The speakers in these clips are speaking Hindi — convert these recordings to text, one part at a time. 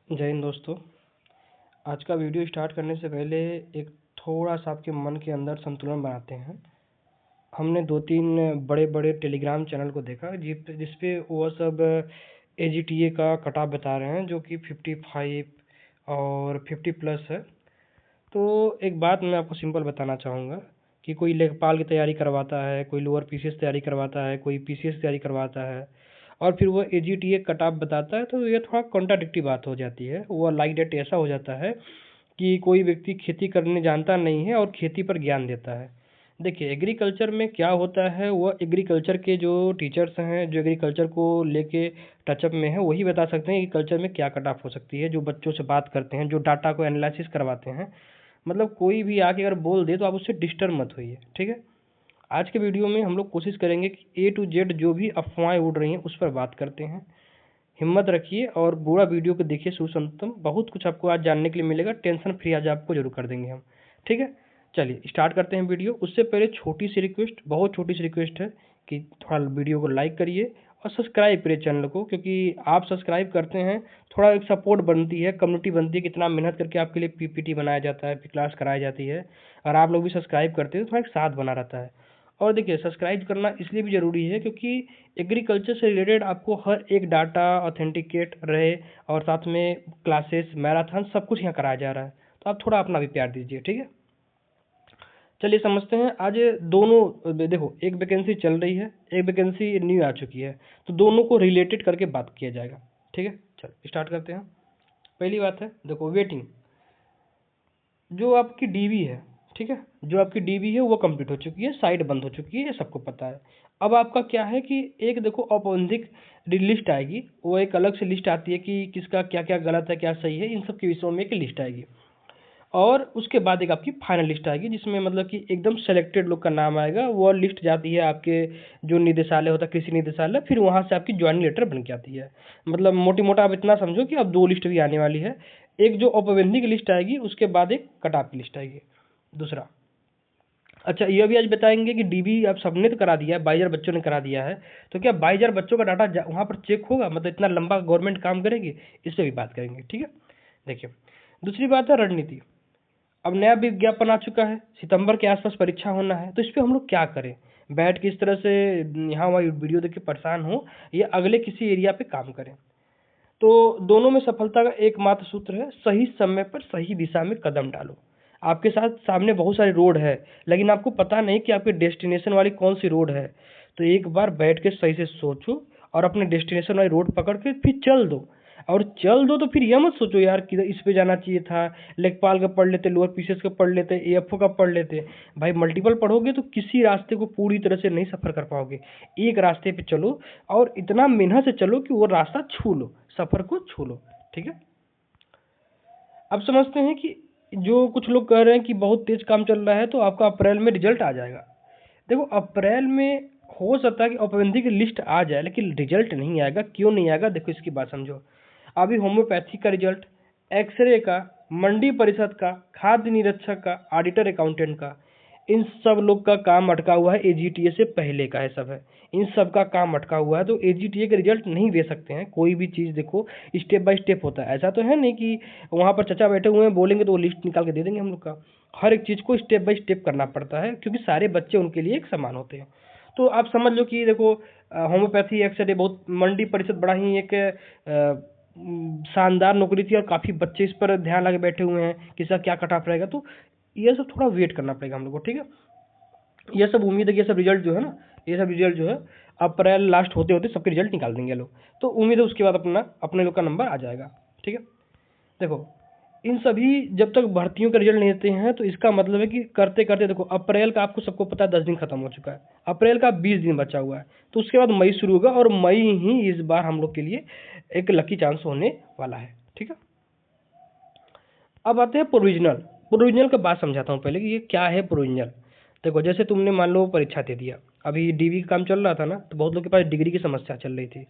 जय हिंद दोस्तों। आज का वीडियो स्टार्ट करने से पहले एक थोड़ा सा आपके मन के अंदर संतुलन बनाते हैं। हमने 2-3 बड़े-बड़े टेलीग्राम चैनल को देखा जिस पे वो सब एजीटीए का कट ऑफ बता रहे हैं जो कि 55 और 50 प्लस है। तो एक बात मैं आपको सिंपल बताना चाहूँगा कि कोई लेखपाल की तैयारी करवाता है, कोई लोअर पीसीएस तैयारी करवाता है, कोई पीसीएस तैयारी करवाता है और फिर वो एजीटीए कट ऑफ बताता है, तो ये थोड़ा कॉन्ट्राडिक्टरी बात हो जाती है। वो लाइक डेट ऐसा हो जाता है कि कोई व्यक्ति खेती करने जानता नहीं है और खेती पर ज्ञान देता है। देखिए एग्रीकल्चर में क्या होता है, वो एग्रीकल्चर के जो टीचर्स हैं, जो एग्रीकल्चर को लेके टचअप में है, वही बता सकते हैं एग्रीकल्चर में क्या कट ऑफ हो सकती है। जो बच्चों से बात करते हैं, जो डाटा को एनालिसिस करवाते हैं, मतलब कोई भी आके अगर बोल दे तो आप उससे डिस्टर्ब मत होइए, ठीक है। आज के वीडियो में हम लोग कोशिश करेंगे कि ए टू जेड जो भी अफवाहें उड़ रही हैं उस पर बात करते हैं। हिम्मत रखिए और पूरा वीडियो को देखिए सुसंतम, बहुत कुछ आपको आज जानने के लिए मिलेगा। टेंशन फ्री आज आपको जरूर कर देंगे हम, ठीक है। चलिए स्टार्ट करते हैं वीडियो। उससे पहले छोटी सी रिक्वेस्ट, बहुत छोटी सी रिक्वेस्ट है कि थोड़ा वीडियो को लाइक करिए और सब्सक्राइब करिए चैनल को, क्योंकि आप सब्सक्राइब करते हैं थोड़ा एक सपोर्ट बनती है, कम्युनिटी बनती है, कितना मेहनत करके आपके लिए पीपीटी बनाया जाता है, क्लास कराई जाती है, और आप लोग भी सब्सक्राइब करते हैं तो थोड़ा एक साथ बना रहता है। और देखिए सब्सक्राइब करना इसलिए भी ज़रूरी है क्योंकि एग्रीकल्चर से रिलेटेड आपको हर एक डाटा ऑथेंटिकेट रहे और साथ में क्लासेस, मैराथन सब कुछ यहाँ कराया जा रहा है, तो आप थोड़ा अपना भी प्यार दीजिए, ठीक है। चलिए समझते हैं। आज दोनों देखो, एक वैकेंसी चल रही है, एक वैकेंसी न्यू आ चुकी है, तो दोनों को रिलेटेड करके बात किया जाएगा, ठीक है। चलो स्टार्ट करते हैं। पहली बात है, देखो वेटिंग, जो आपकी डीबी है, ठीक है, जो आपकी डीबी है वो कंप्लीट हो चुकी है, साइट बंद हो चुकी है, ये सबको पता है। अब आपका क्या है कि एक देखो औपबंधिक लिस्ट आएगी, वो एक अलग से लिस्ट आती है कि किसका क्या क्या गलत है, क्या सही है, इन सब के विषयों में एक लिस्ट आएगी। और उसके बाद एक आपकी फाइनल लिस्ट आएगी जिसमें मतलब कि एकदम सेलेक्टेड लोग का नाम आएगा। वो लिस्ट जाती है आपके जो निदेशालय होता है, कृषि निदेशालय, फिर वहाँ से आपकी ज्वाइनिंग लेटर बन के आती है। मतलब मोटी मोटा आप इतना समझो कि अब 2 लिस्ट भी आने वाली है। एक जो औपबंधिक लिस्ट आएगी, उसके बाद एक कट ऑफ की लिस्ट आएगी। दूसरा, अच्छा ये भी आज बताएंगे कि डीबी आप सबने तो करा दिया है, 22,000 बच्चों ने करा दिया है, तो क्या 22,000 बच्चों का डाटा वहाँ पर चेक होगा? मतलब इतना लंबा गवर्नमेंट काम करेगी? इस पर भी बात करेंगे, ठीक है। देखिए दूसरी बात है रणनीति। अब नया विज्ञापन आ चुका है, सितंबर के आसपास परीक्षा होना है, तो इस पे हम लोग क्या करें? बैठ के इस तरह से यहाँ वहाँ वीडियो देख के परेशान हो, या अगले किसी एरिया पे काम करें? तो दोनों में सफलता का एकमात्र सूत्र है, सही समय पर सही दिशा में कदम डालो। आपके साथ सामने बहुत सारे रोड है, लेकिन आपको पता नहीं कि आपके डेस्टिनेशन वाली कौन सी रोड है, तो एक बार बैठ के सही से सोचो और अपने डेस्टिनेशन वाली रोड पकड़ के फिर चल दो। और चल दो तो फिर यह मत सोचो यार कि इस पे जाना चाहिए था, लेखपाल का पढ़ लेते, लोअर पीसीएस का पढ़ लेते, एएफओ का पढ़ लेते। भाई मल्टीपल पढ़ोगे तो किसी रास्ते को पूरी तरह से नहीं सफर कर पाओगे। एक रास्ते पे चलो और इतना मेहनत से चलो कि वो रास्ता छू लो, सफर को छू लो, ठीक है। अब समझते हैं कि जो कुछ लोग कह रहे हैं कि बहुत तेज काम चल रहा है तो आपका अप्रैल में रिजल्ट आ जाएगा। देखो अप्रैल में हो सकता है कि औपबंधिक की लिस्ट आ जाए, लेकिन रिजल्ट नहीं आएगा। क्यों नहीं आएगा? देखो इसकी बात समझो। अभी होम्योपैथी का रिजल्ट, एक्सरे का, मंडी परिषद का, खाद्य निरीक्षक का, ऑडिटर अकाउंटेंट का, इन सब लोग का काम अटका हुआ है, एजीटीए से पहले का है सब है, इन सब का काम अटका हुआ है। तो एजीटीए के रिजल्ट नहीं दे सकते हैं। कोई भी चीज़ देखो स्टेप बाय स्टेप होता है, ऐसा तो है नहीं कि वहाँ पर चचा बैठे हुए हैं बोलेंगे तो वो लिस्ट निकाल के दे देंगे हम लोग का। हर एक चीज़ को स्टेप बाय स्टेप करना पड़ता है, क्योंकि सारे बच्चे उनके लिए एक समान होते हैं। तो आप समझ लो कि देखो होम्योपैथी एक्सरे बहुत, मंडी परिषद बड़ा ही एक शानदार नौकरी थी और काफ़ी बच्चे इस पर ध्यान लगे बैठे हुए हैं कि इसका क्या कट ऑफ रहेगा। तो ये सब थोड़ा वेट करना पड़ेगा हम लोग को, ठीक है। ये सब उम्मीद है कि ये सब रिजल्ट जो है ना, ये सब रिजल्ट जो है अप्रैल लास्ट होते होते सबके रिजल्ट निकाल देंगे लोग। तो उम्मीद है उसके बाद अपना अपने लोग का नंबर आ जाएगा, ठीक है। देखो इन सभी जब तक भर्तियों का रिजल्ट नहीं देते हैं तो इसका मतलब है कि करते करते, देखो अप्रैल का आपको सबको पता है 10 दिन खत्म हो चुका है, अप्रैल का 20 दिन बचा हुआ है, तो उसके बाद मई शुरू होगा और मई ही इस बार हम लोग के लिए एक लकी चांस होने वाला है, ठीक है। अब आते हैं प्रोविजनल। प्रोविजनल का बात समझाता हूँ पहले कि ये क्या है प्रोविजनल। देखो जैसे तुमने मान लो परीक्षा दे दिया, अभी डीवी का काम चल रहा था ना, तो बहुत लोग के पास डिग्री की समस्या चल रही थी,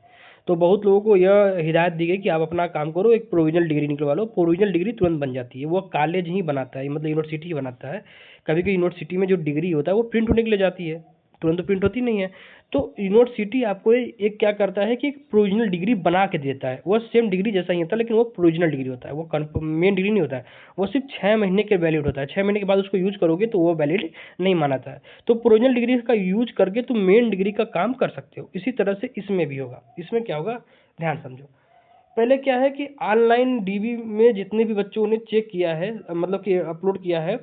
तो बहुत लोगों को यह हिदायत दी गई कि आप अपना काम करो, एक प्रोविजनल डिग्री निकलवा लो। प्रोविजनल डिग्री तुरंत बन जाती है, वो कॉलेज ही बनाता है, मतलब यूनिवर्सिटी ही बनाता है। कभी कभी यूनिवर्सिटी में जो डिग्री होता है वो प्रिंट होने के लिए जाती है, तुरंत तो प्रिंट होती नहीं है। तो यूनिवर्सिटी आपको एक क्या करता है कि एक प्रोविजनल डिग्री बना के देता है। वो सेम डिग्री जैसा ही होता है, लेकिन वो प्रोविजनल डिग्री होता है, वो मेन डिग्री नहीं होता है। वो सिर्फ 6 महीने के वैलिड होता है। 6 महीने के बाद उसको यूज करोगे तो वो वैलिड नहीं मानाता है। तो प्रोविजनल डिग्री का यूज करके तुम मेन डिग्री का काम कर सकते हो। इसी तरह से इसमें भी होगा। इसमें क्या होगा, ध्यान समझो। पहले क्या है कि ऑनलाइन डीबी में जितने भी बच्चों ने चेक किया है, मतलब कि अपलोड किया है,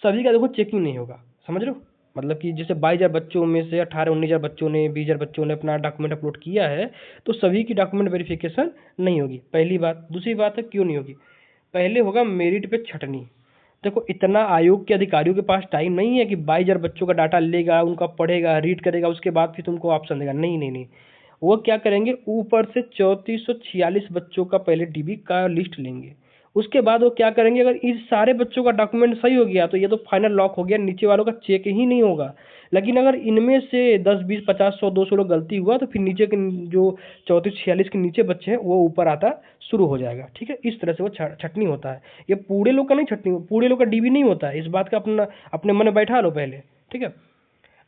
सभी का देखो चेकिंग नहीं होगा। समझ रहे हो? मतलब कि जैसे 22,000 बच्चों में से 18-19,000 बच्चों ने, 20,000 बच्चों ने अपना डॉक्यूमेंट अपलोड किया है, तो सभी की डॉक्यूमेंट वेरिफिकेशन नहीं होगी। पहली बात। दूसरी बात है क्यों नहीं होगी, पहले होगा मेरिट पे छटनी। देखो इतना आयोग के अधिकारियों के पास टाइम नहीं है कि 22,000 बच्चों का डाटा लेगा, उनका पढ़ेगा, रीड करेगा, उसके बाद फिर तुमको ऑप्शन देगा। नहीं नहीं नहीं, वो क्या करेंगे, ऊपर से 3446 बच्चों का पहले डीबी का लिस्ट लेंगे। उसके बाद वो क्या करेंगे, अगर इस सारे बच्चों का डॉक्यूमेंट सही हो गया तो ये तो फाइनल लॉक हो गया, नीचे वालों का चेक ही नहीं होगा। लेकिन अगर इनमें से 10, 20, 50, 100, 200 लोग गलती हुआ तो फिर नीचे के जो 34-46 के नीचे बच्चे हैं वो ऊपर आता शुरू हो जाएगा। ठीक है, इस तरह से वो छटनी होता है। ये पूरे लोग का नहीं छटनी, पूरे लोग का डीबी नहीं होता है। इस बात का अपना अपने मन में बैठा लो पहले। ठीक है,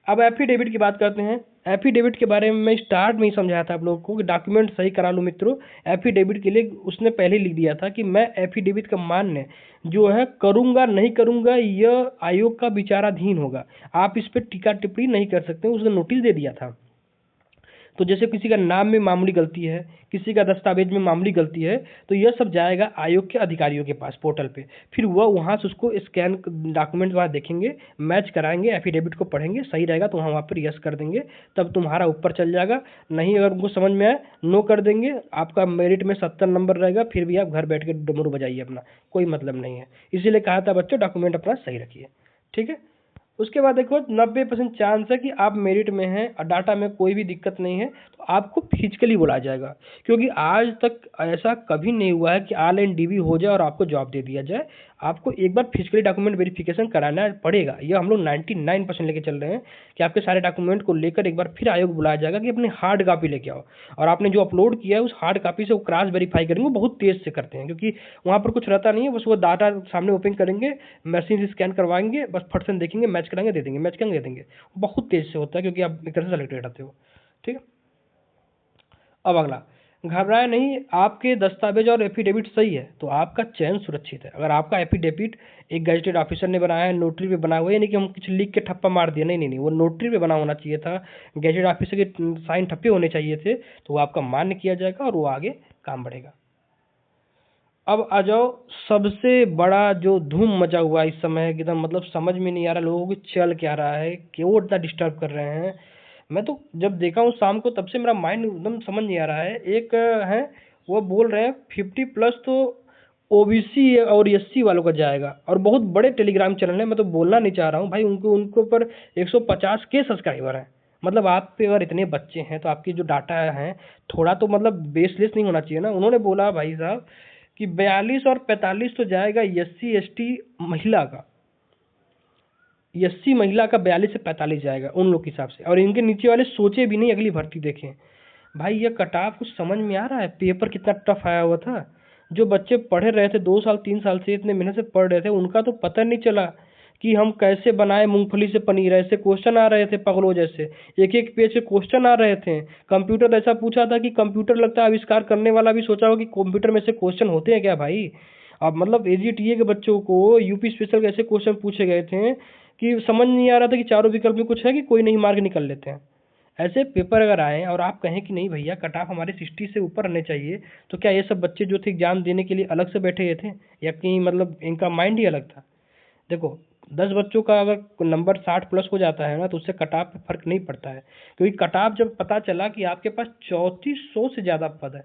अब एफिडेविट की बात करते हैं। एफिडेविट के बारे में मैं स्टार्ट में ही समझाया था आप लोगों को कि डॉक्यूमेंट सही करा लो मित्रों। एफिडेविट के लिए उसने पहले लिख दिया था कि मैं एफिडेविट का मान्य जो है करूंगा नहीं करूंगा यह आयोग का विचाराधीन होगा, आप इस पर टीका टिप्पणी नहीं कर सकते, उसने नोटिस दे दिया था। तो जैसे किसी का नाम में मामूली गलती है, किसी का दस्तावेज में मामूली गलती है, तो यह सब जाएगा आयोग के अधिकारियों के पास पोर्टल पे। फिर वह वहाँ से उसको स्कैन डॉक्यूमेंट वहाँ देखेंगे, मैच कराएंगे, एफिडेविट को पढ़ेंगे, सही रहेगा तो वहाँ पर यस कर देंगे, तब तुम्हारा ऊपर चल जाएगा। नहीं अगर उनको समझ में आए नो कर देंगे, आपका मेरिट में 70 नंबर रहेगा, फिर भी आप घर बैठ के डमरू बजाइए अपना, कोई मतलब नहीं है। इसीलिए कहा था बच्चों डॉक्यूमेंट अपना सही रखिए। ठीक है, उसके बाद देखो 90% चांस है कि आप मेरिट में हैं और डाटा में कोई भी दिक्कत नहीं है तो आपको फिजिकली बुलाया जाएगा। क्योंकि आज तक ऐसा कभी नहीं हुआ है कि ऑनलाइन डीबी हो जाए और आपको जॉब दे दिया जाए। आपको एक बार फिजिकली डॉक्यूमेंट वेरिफिकेशन कराना पड़ेगा। ये हम लोग 99% लेके चल रहे हैं कि आपके सारे डॉक्यूमेंट को लेकर एक बार फिर आयोग बुलाया जाएगा कि अपनी हार्ड कॉपी लेके आओ, और आपने जो अपलोड किया है उस हार्ड कॉपी से वो क्रॉस वेरीफाई करेंगे। वो बहुत तेज से करते हैं क्योंकि वहाँ पर कुछ रहता नहीं है, बस वो डाटा सामने ओपन करेंगे, मशीन से स्कैन करवाएंगे, बस फट से देखेंगे, मैच कराएंगे, दे देंगे, मैच करेंगे, दे देंगे। बहुत तेज से होता है क्योंकि आप एक तरह से सेलेक्टेड रहते हो। ठीक है, अब अगला, घबराए नहीं, आपके दस्तावेज और एफिडेविट सही है तो आपका चयन सुरक्षित है। अगर आपका एफिडेविट एक गजेटेड ऑफिसर ने बनाया है, नोटरी पे बना हुआ है, यानी कि हम कुछ लिख के ठप्पा मार दिया, नहीं नहीं नहीं, वो नोटरी पे बना होना चाहिए था, गजेटेड ऑफिसर के साइन ठप्पे होने चाहिए थे, तो वो आपका मान्य किया जाएगा और वो आगे काम बढ़ेगा। अब आ जाओ सबसे बड़ा जो धूम मचा हुआ इस समय है, एकदम मतलब समझ में नहीं आ रहा लोगों को चल क्या रहा है, क्यों इतना डिस्टर्ब कर रहे हैं। मैं तो जब देखा हूँ शाम को तब से मेरा माइंड एकदम समझ नहीं आ रहा है। एक है वो बोल रहे हैं 50+ तो ओबीसी और एससी वालों का जाएगा, और बहुत बड़े टेलीग्राम चैनल है, मैं तो बोलना नहीं चाह रहा हूँ भाई, उनके ऊपर 150 के सब्सक्राइबर हैं। मतलब आप पे अगर इतने बच्चे हैं तो आपकी जो डाटा है थोड़ा तो मतलब बेसलेस नहीं होना चाहिए ना। उन्होंने बोला भाई साहब कि 42 और 45 तो जाएगा एससी एसटी महिला का, एससी महिला का 42 से 45 जाएगा उन लोग के हिसाब से, और इनके नीचे वाले सोचे भी नहीं अगली भर्ती देखें। भाई ये कटाव कुछ समझ में आ रहा है? पेपर कितना टफ आया हुआ था। जो बच्चे पढ़ रहे थे 2 साल 3 साल से इतने मेहनत से पढ़ रहे थे, उनका तो पता नहीं चला कि हम कैसे बनाए मूंगफली से पनीर। ऐसे क्वेश्चन आ रहे थे पगलों जैसे, एक एक पेज के क्वेश्चन आ रहे थे। कंप्यूटर ऐसा पूछा था कि कंप्यूटर लगता है आविष्कार करने वाला भी सोचा हो कि कंप्यूटर में से क्वेश्चन होते हैं क्या भाई। अब मतलब एजीटीए के बच्चों को यूपी स्पेशल के ऐसे क्वेश्चन पूछे गए थे कि समझ नहीं आ रहा था कि चारों विकल्प में कुछ है कि कोई नहीं मार्क निकल लेते हैं। ऐसे पेपर अगर आए और आप कहें कि नहीं भैया कट ऑफ हमारे 60 से ऊपर रहने चाहिए, तो क्या ये सब बच्चे जो थे एग्जाम देने के लिए अलग से बैठे हुए थे, या कहीं मतलब इनका माइंड ही अलग था? देखो 10 बच्चों का अगर नंबर 60+ हो जाता है ना तो उससे कट ऑफ पे फर्क नहीं पड़ता है। क्योंकि कट ऑफ जब पता चला कि आपके पास 3400 से ज़्यादा पद है,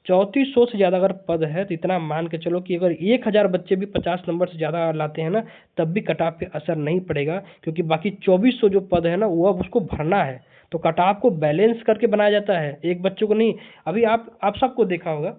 3400 से ज़्यादा अगर पद है तो इतना मान के चलो कि अगर 1000 बच्चे भी 50 नंबर से ज़्यादा लाते हैं ना तब भी कट ऑफ पे असर नहीं पड़ेगा, क्योंकि बाकी 2400 जो पद है ना वो अब उसको भरना है। तो कट ऑफ को बैलेंस करके बनाया जाता है, एक बच्चों को नहीं। अभी आप सबको देखा होगा,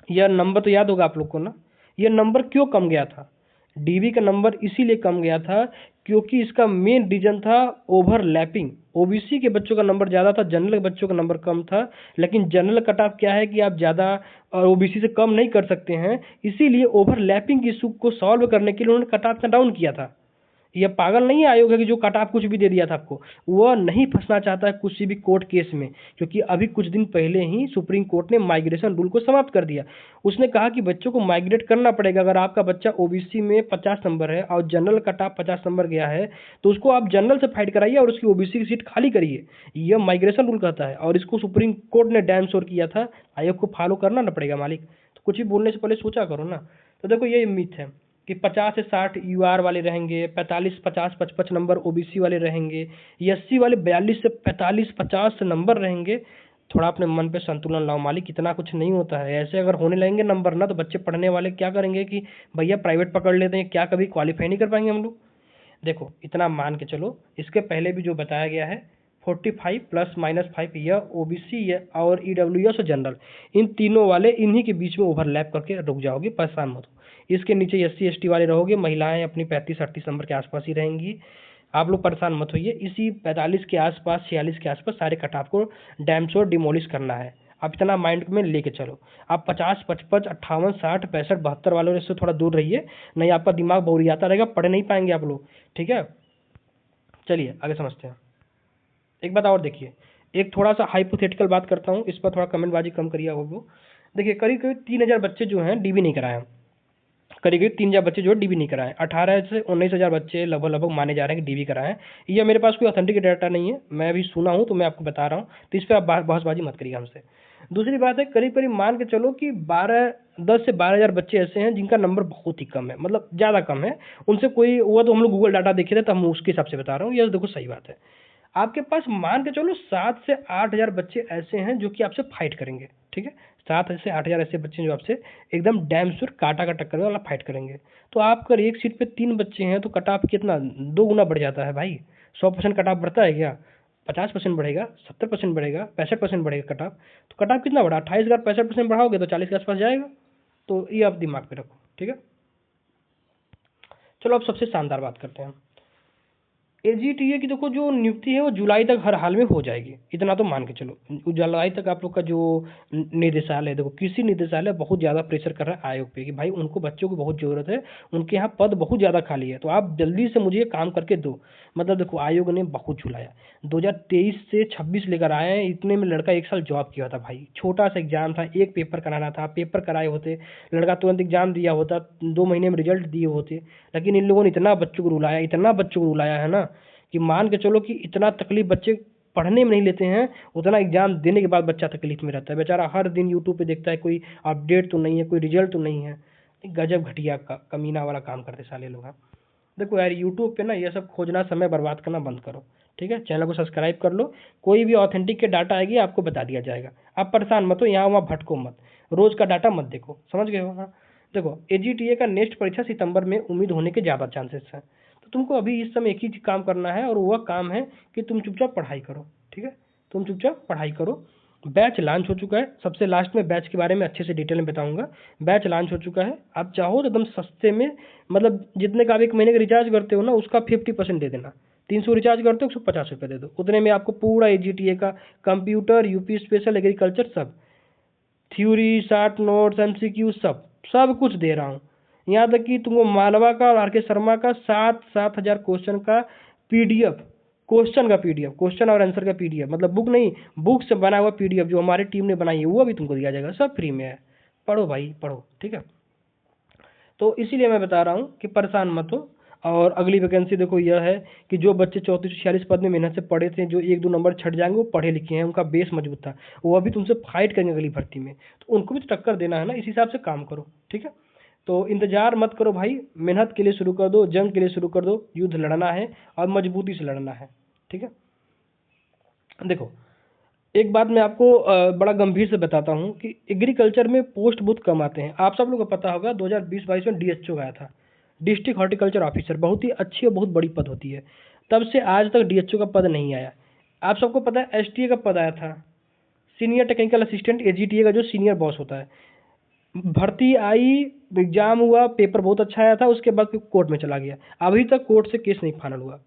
यह नंबर तो याद होगा आप लोग को ना, यह नंबर क्यों कम गया था? डीबी का नंबर इसीलिए कम गया था क्योंकि इसका मेन रीजन था ओवरलैपिंग। ओबीसी के बच्चों का नंबर ज़्यादा था, जनरल के बच्चों का नंबर कम था। लेकिन जनरल कट ऑफ क्या है कि आप ज़्यादा और ओबीसी से कम नहीं कर सकते हैं, इसीलिए ओवरलैपिंग इशू को सॉल्व करने के लिए उन्होंने कट ऑफ डाउन किया था। ये पागल नहीं है आयोग है कि जो कट ऑफ कुछ भी दे दिया था आपको। वह नहीं फंसना चाहता है किसी भी कोर्ट केस में, क्योंकि अभी कुछ दिन पहले ही सुप्रीम कोर्ट ने माइग्रेशन रूल को समाप्त कर दिया। उसने कहा कि बच्चों को माइग्रेट करना पड़ेगा। अगर आपका बच्चा ओबीसी में 50 नंबर है और जनरल कट ऑफ 50 नंबर गया है तो उसको आप जनरल से फाइट कराइए और उसकी ओबीसी की सीट खाली करिए। यह माइग्रेशन रूल कहता है और इसको सुप्रीम कोर्ट ने डैम श्योर किया था। आयोग को फॉलो करना ना पड़ेगा मालिक। तो कुछ भी बोलने से पहले सोचा करो ना। तो देखो ये मिथ है कि 50 से 60 यूआर वाले रहेंगे, 45 50 55 नंबर ओबीसी वाले रहेंगे, एससी वाले 42 से 45 50 नंबर रहेंगे। थोड़ा अपने मन पे संतुलन लाओ मालिक, इतना कुछ नहीं होता है। ऐसे अगर होने लगेंगे नंबर ना तो बच्चे पढ़ने वाले क्या करेंगे कि भैया प्राइवेट पकड़ लेते हैं, क्या कभी क्वालिफाई नहीं कर पाएंगे हम लोग। देखो इतना मान के चलो, इसके पहले भी जो बताया गया है 45 प्लस माइनस 5 यह ओबीसी और ईडब्ल्यूएस और जनरल, इन तीनों वाले इन्हीं के बीच में ओवरलैप करके रुक जाओगे, परेशान मत हो। इसके नीचे एससी एसटी वाले रहोगे, महिलाएं अपनी 35-38 नंबर के आसपास ही रहेंगी। आप लोग परेशान मत होइए, इसी 45 के आसपास 46 के आसपास सारे कट ऑफ को डैम श्योर डिमोलिश करना है। आप इतना माइंड में लेके चलो। आप 50 55 58 60 65 72 वालों से थोड़ा दूर रहिए, नहीं आपका दिमाग बोरियाता रहेगा, पढ़ नहीं पाएंगे आप लोग। ठीक है, चलिए आगे समझते हैं। एक बात और देखिए, एक थोड़ा सा हाइपोथेटिकल बात करता हूँ, इस पर थोड़ा कमेंटबाजी कम करिए वो। देखिए करीब करीब 3000 बच्चे जो हैं डीबी नहीं कराए हैं। करीब करीब 3000 बच्चे जो है डीबी नहीं कराए। 18 से 19,000 बच्चे लगभग लगभग माने जा रहे हैं कि डीबी कराए हैं। यह मेरे पास कोई ऑथेंटिक डाटा नहीं है, मैं अभी सुना हूँ तो मैं आपको बता रहा हूँ, तो इस पर आप बहसबाजी मत करिए हमसे। दूसरी बात है, करीब करीब मान के चलो कि 10 से 12,000 बच्चे ऐसे हैं जिनका नंबर बहुत ही कम है, मतलब ज़्यादा कम है। उनसे कोई हुआ तो हम लोग गूगल डाटा देखे थे तो हम उसके हिसाब से बता रहा हूँ, यह देखो सही बात है। आपके पास मान के चलो 7 से 8,000 बच्चे ऐसे हैं जो कि आपसे फाइट करेंगे। ठीक है, 7 से 8,000 ऐसे बच्चे जो आपसे एकदम डैम श्योर काटा का टक्कर वाला फाइट करेंगे। तो आपका एक सीट पे 3 बच्चे हैं तो कट ऑफ कितना 2 गुना बढ़ जाता है भाई। 100% कट ऑफ बढ़ता है क्या? 50% बढ़ेगा, 70% बढ़ेगा, 65% बढ़ेगा कट ऑफ। तो कट ऑफ कितना बढ़ा? 28 अगर 65% बढ़ाओगे तो 40 के आसपास जाएगा। तो ये आप दिमाग में रखो। ठीक है, चलो अब सबसे शानदार बात करते हैं। एजीटीए की देखो जो नियुक्ति है वो जुलाई तक हर हाल में हो जाएगी, इतना तो मान के चलो। जुलाई तक आप लोग का जो निदेशालय, देखो कृषि निदेशालय बहुत ज़्यादा प्रेशर कर रहा है आयोग पे कि भाई उनको बच्चों की बहुत ज़रूरत है, उनके यहाँ पद बहुत ज़्यादा खाली है, तो आप जल्दी से मुझे ये काम करके दो। मतलब देखो आयोग ने बहुत झुलाया। 2023 से 26 लेकर आए हैं, इतने में लड़का 1 साल जॉब किया था भाई। छोटा सा एग्जाम था, एक पेपर कराना था, पेपर कराए होते, लड़का तुरंत एग्जाम दिया होता, 2 महीने में रिजल्ट दिए होते। लेकिन इन लोगों ने इतना बच्चों को रुलाया, इतना बच्चों को रुलाया है ना, कि मान के चलो कि इतना तकलीफ बच्चे पढ़ने में नहीं लेते हैं, उतना एग्जाम देने के बाद बच्चा तकलीफ में रहता है बेचारा। हर दिन यूट्यूब पे देखता है कोई अपडेट तो नहीं है, कोई रिजल्ट तो नहीं है। गजब घटिया कमीना वाला काम करते साले लोग हैं। देखो यार यूट्यूब पे ना ये सब खोजना, समय बर्बाद करना बंद करो। ठीक है, चैनल को सब्सक्राइब कर लो, कोई भी ऑथेंटिक के डाटा आएगी आपको बता दिया जाएगा। आप परेशान मत हो, यहाँ वहाँ भटको मत, रोज का डाटा मत देखो, समझ गए हो? हाँ देखो, एजीटीए का नेक्स्ट परीक्षा सितंबर में उम्मीद होने के ज़्यादा चांसेस हैं। तो तुमको अभी इस समय एक ही काम करना है और वह काम है कि तुम चुपचाप पढ़ाई करो। ठीक है, तुम चुपचाप पढ़ाई करो। बैच लॉन्च हो चुका है, सबसे लास्ट में बैच के बारे में अच्छे से डिटेल में बताऊंगा। बैच लॉन्च हो चुका है, आप चाहो तो एकदम सस्ते में, मतलब जितने का आप 1 महीने का रिचार्ज करते हो ना उसका 50% दे देना। 300 रिचार्ज करते हो 150 रुपये दे दो, उतने में आपको पूरा एजीटीए का कंप्यूटर, यूपी स्पेशल, एग्रीकल्चर, सब थ्योरी, शॉर्ट नोट्स, एमसीक्यू, सब कुछ दे रहा हूँ। यहाँ तक कि तुमको मालवा का और आर के शर्मा का 7,000 क्वेश्चन का पीडीएफ, क्वेश्चन और आंसर का पीडीएफ, मतलब बुक नहीं, बुक से बना हुआ पीडीएफ जो हमारी टीम ने बनाई है वो भी तुमको दिया जाएगा, सब फ्री में है। पढ़ो भाई पढ़ो। ठीक है, तो इसीलिए मैं बता रहा हूँ कि परेशान मत हो। और अगली वैकेंसी देखो यह है कि जो बच्चे 34-46 पद में मेहनत से पढ़े थे, जो 1-2 नंबर छट जाएंगे, वो पढ़े लिखे हैं, उनका बेस मजबूत था, वो अभी तुमसे फाइट करेंगे अगली भर्ती में, तो उनको भी तो टक्कर देना है ना, इस हिसाब से काम करो। ठीक है, तो इंतजार मत करो भाई, मेहनत के लिए शुरू कर दो, जंग के लिए शुरू कर दो, युद्ध लड़ना है और मजबूती से लड़ना है। ठीक है, देखो एक बात मैं आपको बड़ा गंभीर से बताता हूँ कि एग्रीकल्चर में पोस्ट बहुत कम आते हैं। आप सब लोग को पता होगा 2020-22 में डीएचओ आया था, डिस्ट्रिक्ट हॉर्टिकल्चर ऑफिसर, बहुत ही अच्छी और बहुत बड़ी पद होती है। तब से आज तक डीएचओ का पद नहीं आया। आप सबको पता है एसटीए का पद आया था, सीनियर टेक्निकल असिस्टेंट, एजीटीए का जो सीनियर बॉस होता है। भर्ती आई, एग्जाम हुआ, पेपर बहुत अच्छा आया था, उसके बाद फिर कोर्ट में चला गया, अभी तक कोर्ट से केस नहीं फाइनल हुआ।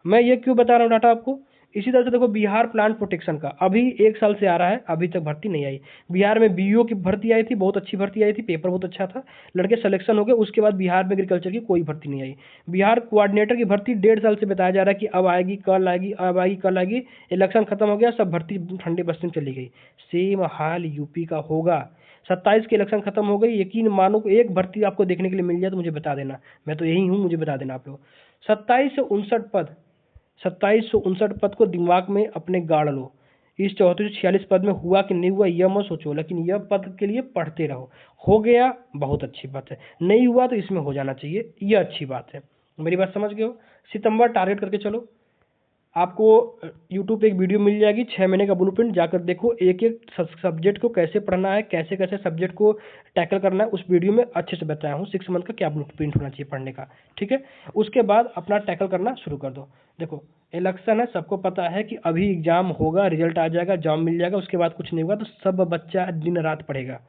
मैं ये क्यों बता रहा हूँ डाटा आपको, इसी तरह से देखो बिहार प्लांट प्रोटेक्शन का अभी 1 साल से आ रहा है, अभी तक भर्ती नहीं आई। बिहार में बीईओ की भर्ती आई थी, बहुत अच्छी भर्ती आई थी, पेपर बहुत अच्छा था, लड़के सिलेक्शन हो गए। उसके बाद बिहार में एग्रीकल्चर की कोई भर्ती नहीं आई। बिहार कोऑर्डिनेटर की भर्ती 1.5 साल से बताया जा रहा है कि अब आएगी, कल आएगी, अब आएगी, कल आएगी। इलेक्शन खत्म हो गया, सब भर्ती ठंडे बस्ते में चली गई। सेम हाल यूपी का होगा। 27 की इलेक्शन खत्म हो गई, यकीन मानो एक भर्ती आपको देखने के लिए मिल जाए तो मुझे बता देना, मैं तो यही हूँ, मुझे बता देना आप लोग। 2759 पद को दिमाग में अपने गाड़ लो। इस 3446 पद में हुआ कि नहीं हुआ यह मत सोचो, लेकिन यह पद के लिए पढ़ते रहो। हो गया बहुत अच्छी बात है, नहीं हुआ तो इसमें हो जाना चाहिए, यह अच्छी बात है। मेरी बात समझ गए हो? सितंबर टारगेट करके चलो। आपको यूट्यूब पे एक वीडियो मिल जाएगी 6 महीने का ब्लूप्रिंट, जाकर देखो एक एक सब्जेक्ट को कैसे पढ़ना है, कैसे कैसे सब्जेक्ट को टैकल करना है। उस वीडियो में अच्छे से बताया हूँ 6 मंथ का क्या ब्लूप्रिंट होना चाहिए पढ़ने का, ठीक है। उसके बाद अपना टैकल करना शुरू कर दो। देखो इलेक्शन है, सबको पता है कि अभी एग्जाम होगा, रिजल्ट आ जाएगा, जॉब मिल जाएगा, उसके बाद कुछ नहीं होगा, तो सब बच्चा दिन रात पढ़ेगा।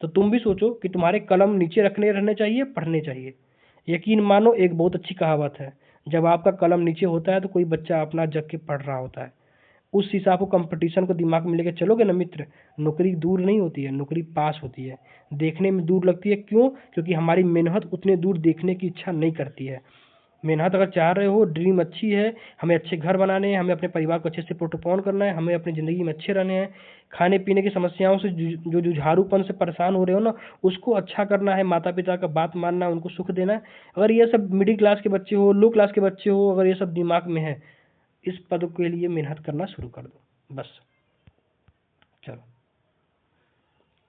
तो तुम भी सोचो कि तुम्हारे कलम नीचे रखने रहने चाहिए, पढ़ने चाहिए। यकीन मानो एक बहुत अच्छी कहावत है, जब आपका कलम नीचे होता है तो कोई बच्चा अपना जग के पढ़ रहा होता है। उस हिसाब को कंपटीशन को दिमाग में लेकर चलोगे ना मित्र, नौकरी दूर नहीं होती है, नौकरी पास होती है। देखने में दूर लगती है, क्यों? क्योंकि हमारी मेहनत उतने दूर देखने की इच्छा नहीं करती है। मेहनत अगर चाह रहे हो, ड्रीम अच्छी है, हमें अच्छे घर बनाने हैं, हमें अपने परिवार को अच्छे से पोषण करना है, हमें अपनी ज़िंदगी में अच्छे रहने हैं, खाने पीने की समस्याओं से जो जुझारूपन से परेशान हो रहे हो ना, उसको अच्छा करना है, माता पिता का बात मानना है, उनको सुख देना है। अगर ये सब मिडिल क्लास के बच्चे हो, लो क्लास के बच्चे हो, अगर ये सब दिमाग में है, इस पद के लिए मेहनत करना शुरू कर दो बस। चलो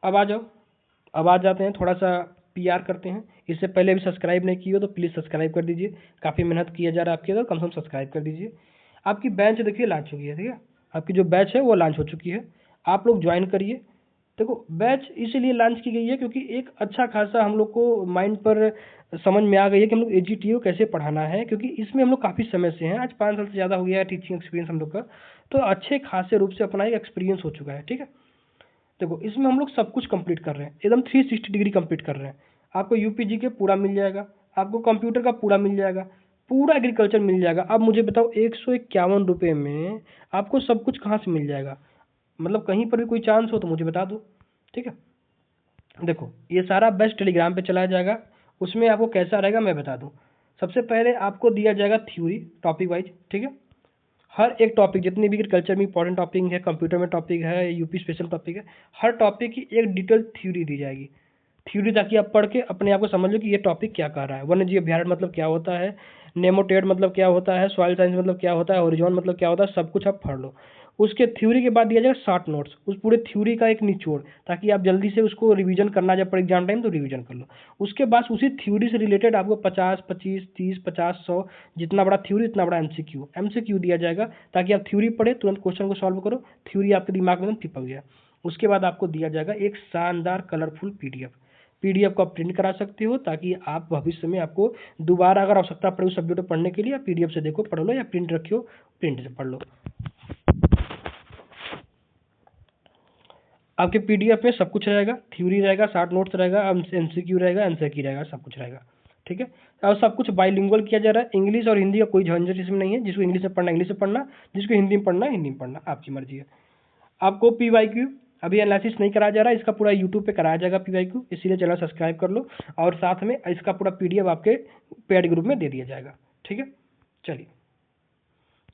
अब आ जाते हैं, थोड़ा सा पीआर करते हैं। इससे पहले भी सब्सक्राइब नहीं किए हो तो प्लीज़ सब्सक्राइब कर दीजिए, काफ़ी मेहनत किया जा रहा है आपके, तो कम से कम सब्सक्राइब कर दीजिए। आपकी बैच देखिए लॉन्च हो गई है, ठीक है, आपकी जो बैच है वो लॉन्च हो चुकी है, आप लोग ज्वाइन करिए। देखो बैच इसीलिए लॉन्च की गई है क्योंकि एक अच्छा खासा हम लोग को माइंड पर समझ में आ गई है कि हम लोग एजीटीओ कैसे पढ़ाना है, क्योंकि इसमें हम लोग काफ़ी समय से हैं, आज 5 साल से ज़्यादा हो गया है टीचिंग एक्सपीरियंस हम लोग का, तो अच्छे खासे रूप से अपना एक एक्सपीरियंस हो चुका है, ठीक है। देखो इसमें हम लोग सब कुछ कंप्लीट कर रहे हैं, एकदम 360 डिग्री कंप्लीट कर रहे हैं। आपको यूपीजी के पूरा मिल जाएगा, आपको कंप्यूटर का पूरा मिल जाएगा, पूरा एग्रीकल्चर मिल जाएगा। अब मुझे बताओ 151 रुपये में आपको सब कुछ कहाँ से मिल जाएगा? मतलब कहीं पर भी कोई चांस हो तो मुझे बता दो, ठीक है। देखो ये सारा बेस्ट टेलीग्राम पे चलाया जाएगा, उसमें आपको कैसा रहेगा मैं बता दूँ। सबसे पहले आपको दिया जाएगा थ्योरी टॉपिक वाइज, ठीक है। हर एक टॉपिक जितनी भी एग्रीकल्चर में इंपॉर्टेंट टॉपिक है, कंप्यूटर में टॉपिक है, यूपी स्पेशल टॉपिक है, हर टॉपिक की एक डिटेल थ्योरी दी जाएगी। थ्योरी ताकि आप पढ़ के अपने आप को समझ लो कि ये टॉपिक क्या कह रहा है। वन्य जीव अभ्यारण्य मतलब क्या होता है, नेमोटेड मतलब क्या होता है, सॉइल साइंस मतलब क्या होता है, हॉरिजॉन मतलब क्या होता है, सब कुछ आप पढ़ लो। उसके थ्योरी के बाद दिया जाएगा शॉर्ट नोट्स, उस पूरे थ्योरी का एक निचोड़, ताकि आप जल्दी से उसको रिवीजन करना जब पड़े एग्जाम टाइम तो रिवीजन कर लो। उसके बाद उसी थ्योरी से रिलेटेड आपको 50, 25, 30, 50, 100 जितना बड़ा थ्योरी उतना बड़ा एमसीक्यू दिया जाएगा, ताकि आप थ्योरी पढ़े तुरंत क्वेश्चन को सॉल्व करो, थ्योरी आपके दिमाग में चिपक गया। उसके बाद आपको दिया जाएगा एक शानदार कलरफुल पीडीएफ को आप प्रिंट करा सकते हो, ताकि आप भविष्य में आपको दोबारा अगर आवश्यकता पड़े उस सब्जेक्ट को पढ़ने के लिए, आप पीडीएफ से देखो पढ़ लो, या प्रिंट रखियो प्रिंट से पढ़ लो। आपके पीडीएफ में सब कुछ रहेगा, थ्योरी रहेगा, शॉर्ट नोट्स रहेगा, एमसीक्यू रहेगा, एनसीक्यू रहेगा, सब कुछ रहेगा, ठीक है। और सब कुछ बाइलिंगुअल किया जा रहा है, इंग्लिश और हिंदी का कोई झंझट इसमें नहीं है। जिसको इंग्लिश में पढ़ना इंग्लिश में पढ़ना, जिसको हिंदी में पढ़ना हिंदी में पढ़ना, आपकी मर्जी है। आपको पीवाईक्यू अभी एनालिसिस नहीं कराया जा रहा है, इसका पूरा यूट्यूब पे कराया जाएगा पीवाईक्यू, इसीलिए चैनल सब्सक्राइब कर लो, और साथ में इसका पूरा पीडीएफ आपके पेड ग्रुप में दे दिया जाएगा, ठीक है। चलिए,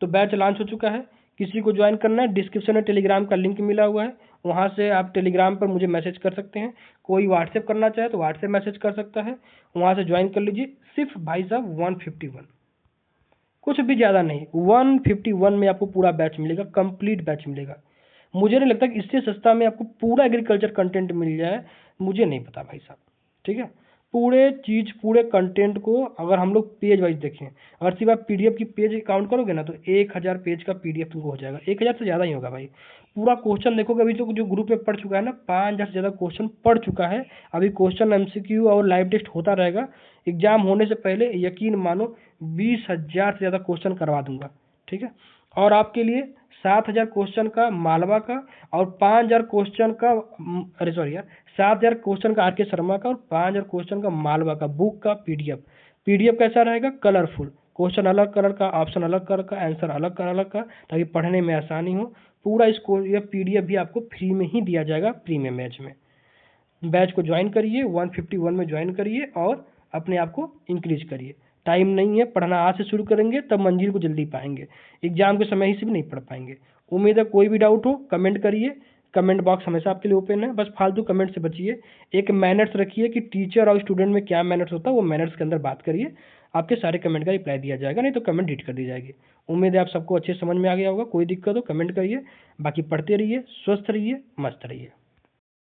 तो बैच लॉन्च हो चुका है, किसी को ज्वाइन करना है डिस्क्रिप्शन में टेलीग्राम का लिंक मिला हुआ है, वहाँ से आप टेलीग्राम पर मुझे मैसेज कर सकते हैं। कोई व्हाट्सएप करना चाहे तो व्हाट्सएप मैसेज कर सकता है, वहाँ से ज्वाइन कर लीजिए। सिर्फ भाई साहब 151, कुछ भी ज़्यादा नहीं, 151 में आपको पूरा बैच मिलेगा, कंप्लीट बैच मिलेगा। मुझे नहीं लगता कि इससे सस्ता में आपको पूरा एग्रीकल्चर कंटेंट मिल जाए, मुझे नहीं पता भाई साहब, ठीक है। पूरे चीज़ पूरे कंटेंट को अगर हम लोग पेज वाइज देखें, अगर सिर्फ आप पीडीएफ की पेज काउंट करोगे ना तो 1000 पेज का पीडीएफ तुमको हो जाएगा, 1000 से ज़्यादा ही होगा भाई। पूरा क्वेश्चन देखोगे, अभी तो जो ग्रुप में पढ़ चुका है ना 5000 से ज़्यादा क्वेश्चन पढ़ चुका है। अभी क्वेश्चन एमसीक्यू और लाइव टेस्ट होता रहेगा, एग्जाम होने से पहले यकीन मानो 20,000 से ज़्यादा क्वेश्चन करवा दूंगा, ठीक है। और आपके लिए 7000 क्वेश्चन का मालवा का, और 5000 क्वेश्चन का, अरे सॉरी यार, 7000 क्वेश्चन का RK शर्मा का, और 5000 क्वेश्चन का मालवा का बुक का पीडीएफ। पीडीएफ कैसा रहेगा? कलरफुल, क्वेश्चन अलग कलर का, ऑप्शन अलग कलर का, आंसर अलग कलर का, ताकि पढ़ने में आसानी हो। पूरा इसको यह PDF भी आपको फ्री में ही दिया जाएगा प्रीमियम बैच में। बैच को ज्वाइन करिए, 151 में ज्वाइन करिए और अपने आप को इंक्रीज करिए। टाइम नहीं है, पढ़ना आज से शुरू करेंगे तब मंजिल को जल्दी पाएंगे, एग्जाम के समय ही से भी नहीं पढ़ पाएंगे। उम्मीद है कोई भी डाउट हो कमेंट करिए, कमेंट बॉक्स हमेशा आपके लिए ओपन है। बस फालतू कमेंट से बचिए, एक मैनर्स रखिए कि टीचर और स्टूडेंट में क्या मैनर्स होता है, वो मैनर्स के अंदर बात करिए, आपके सारे कमेंट का रिप्लाई दिया जाएगा, नहीं तो कमेंट डिलीट कर दी जाएगी। उम्मीद है आप सबको अच्छे समझ में आ गया होगा। कोई दिक्कत हो कमेंट करिए, बाकी पढ़ते रहिए, स्वस्थ रहिए, मस्त रहिए।